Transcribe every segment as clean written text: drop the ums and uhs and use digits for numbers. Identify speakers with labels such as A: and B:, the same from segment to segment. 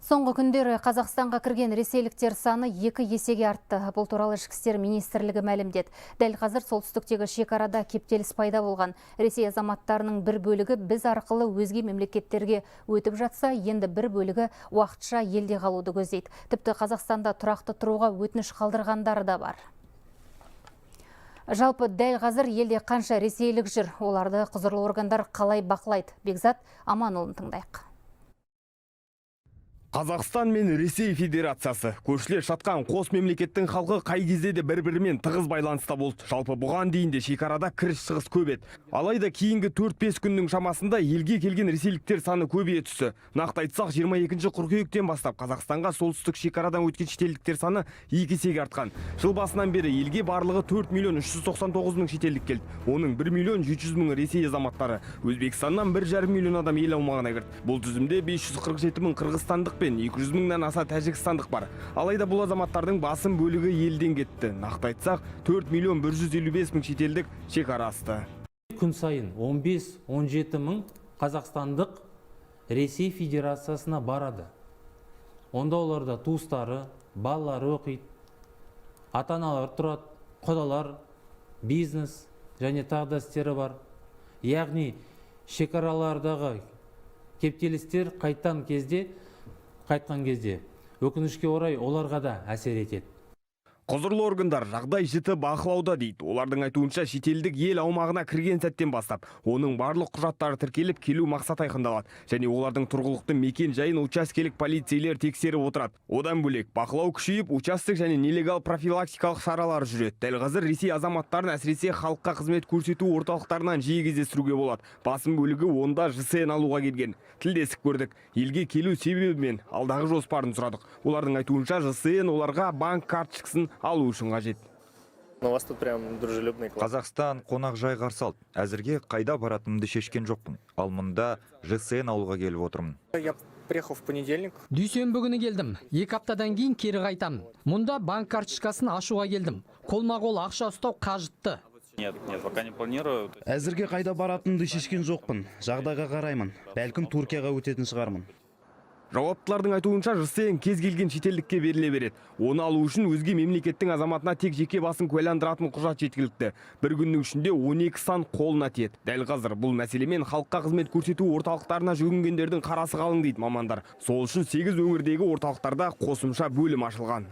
A: Соңғы күндері Қазақстанға кірген ресейліктер саны 2 есеге артты. Бұл туралы Ішкі істер министрлігі мәлімдеді. Дәл қазір солтүстіктегі шекарада кептеліс пайда болған. Ресей азаматтарының бір бөлігі біз арқылы өзге мемлекеттерге өтіп жатса, енді бір бөлігі уақытша елде қалуды көздейді. Тіпті Қазақстанда тұрақты тұруға өтініш қалдырғандары да бар. Жалпы дәл қазір елде қанша ресейлік жүр, оларды құзырлы органдар қалай бақылайды? Бекзат Аманұлын тыңдайық.
B: Қазақстан мен Ресей Федерациясы көршілес жатқан қос мемлекеттің халқы қай кезде де бір-бірімен тығыз байланыста болды. Жалпы бұған дейін де шекарада кіріс-шығыс көп еді. Алайда кейінгі 4-5 күннің шамасында елге келген ресейліктер саны көбейе түсті. Нақты айтсақ, 22 қыркүйектен бастап Қазақстанға солтүстік шекарадан өткен шетелдіктер саны 2 есеге артқан. Жыл басынан бері елге барлығы 4 миллион 399 мың шетелдік келді. Оның 1 миллион 700 мың Ресей азаматтары. Өзбекстаннан 1,5 миллион адам ел аумағына кірді. Бұл тізімде 547 мың қырғызстандық 200 мыңнан аса тәжікстандық бар. Алайда бұл азаматтардың басым бөлігі елден кетті. Нақты айтсақ, 4 миллион 155 мың шетелдік шекара асты.
C: Күн сайын 15-17 мың қазақстандық Ресей Федерациясына барады. Онда оларда туыстары, балалары оқиды, ата-аналар тұрады, қодалар, бизнес және тағы істері бар. Яғни шекаралардағы кептелістер қайтқан кезде өкінішке орай оларға да әсер етеді.
B: Құзырлы органдар жағдай жіті бақылауда дейді. Олардың айтуынша шетелдік ел аумағына кірген сәттен бастап, оның барлық құжаттары тіркеліп, келу мақсат айқындалады. Және олардың тұрғылықты мекен жайын учаскелік полицейлер тексеріп отырады. Одан бөлек бақылау күшейіп, участок және нелегал профилактикалық шаралар жүреді. Дәл қазір Ресей азаматтарын әсіресе халыққа қызмет көрсету орталықтарынан жиі кездестіруге болады. Басым бөлігі онда ЖСН алуға келген. Тілдесіп көрдік. Елге келу себебі мен алдағы жоспарын сұрадық. Олардың айтуынша ЖСН оларға банк карточкасын алу үшін қажет.
D: Қазақстан қонақжай қарсы алды. Әзірге қайда баратынымды шешкен жоқпын. Ал мұнда ЖСН алуға келіп отырмын.
E: Дүйсенбі күні келдім. 2 аптадан кейін кері қайтамын. Мұнда банк карточкасын ашуға келдім. Қолма-қол ақша ұстау қажытты.
F: Әзірге қайда баратынымды шешкен жоқпын. Жағдайға қараймын. Бәлкім Түркияға өтетін шығармын.
B: Жауаптылардың айтуынша ЖСН кез келген шетелдікке беріле береді. Оны алу үшін өзге мемлекеттің азаматына тек жеке басын куәландыратын құжат жеткілікті. Bir күннің ішінде 12 сан қолына тиеді. Дәл қазір бұл мәселемен халыққа қызмет көрсету орталықтарына жүгінгендердің қарасы қалың дейді мамандар. Сол үшін 8 өңірдегі орталықтарда қосымша бөлім ашылған.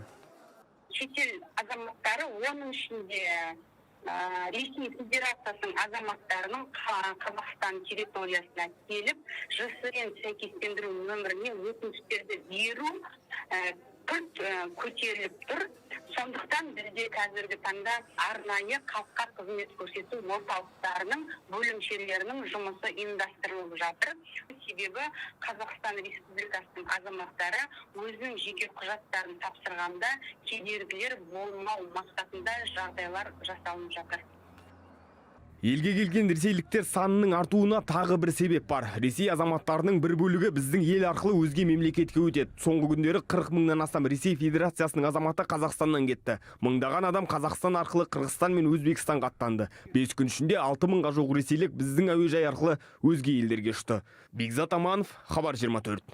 G: Шетел азаматтары оның ішінде Ресей Федерациясының азаматтарының Қазақстан территориясына келіп, ЖСН сәйкестендіру нөміріне өтініштерді беру көтеріліп тұр. Сондықтан бізде қазіргі таңда арнайы халыққа қызмет көрсету орталықтарының бөлімшелерінің жұмысы ұйымдастырылып жатыр. Себебі Қазақстан Республикасының азаматтары өзінің жеке құжаттарын тапсырғанда кедергілер болмау мақсатында жағдайлар жасалынып жатыр.
B: Елге келген ресейліктер санының артуына тағы бір себеп бар. Ресей азаматтарының бір бөлігі біздің ел арқылы өзге мемлекетке өтеді. Соңғы күндері 40 мыңнан астам Ресей Федерациясының азаматы Қазақстаннан кетті. Мыңдаған адам Қазақстан арқылы Қырғызстан мен Өзбекстанға аттанды. 5 күн ішінде 6 мыңға жуық ресейлік біздің әуежай арқылы өзге елдерге ұшты. Бекзат Аманов, Хабар 24.